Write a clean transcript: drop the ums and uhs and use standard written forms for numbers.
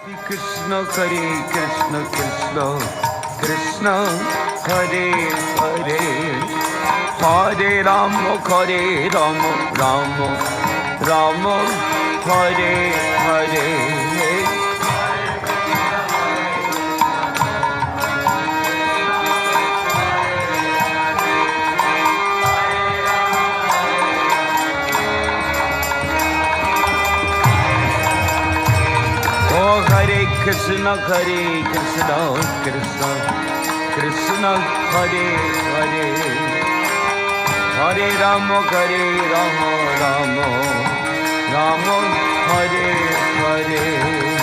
Krishna Hare Krishna Krishna Krishna Hare Hare Hare Rama Hare Rama Rama Rama Hare Hare Krishna Hare Krishna Krishna Krishna Hare Hare Hare Rama Hare Rama Rama Rama Hare Hare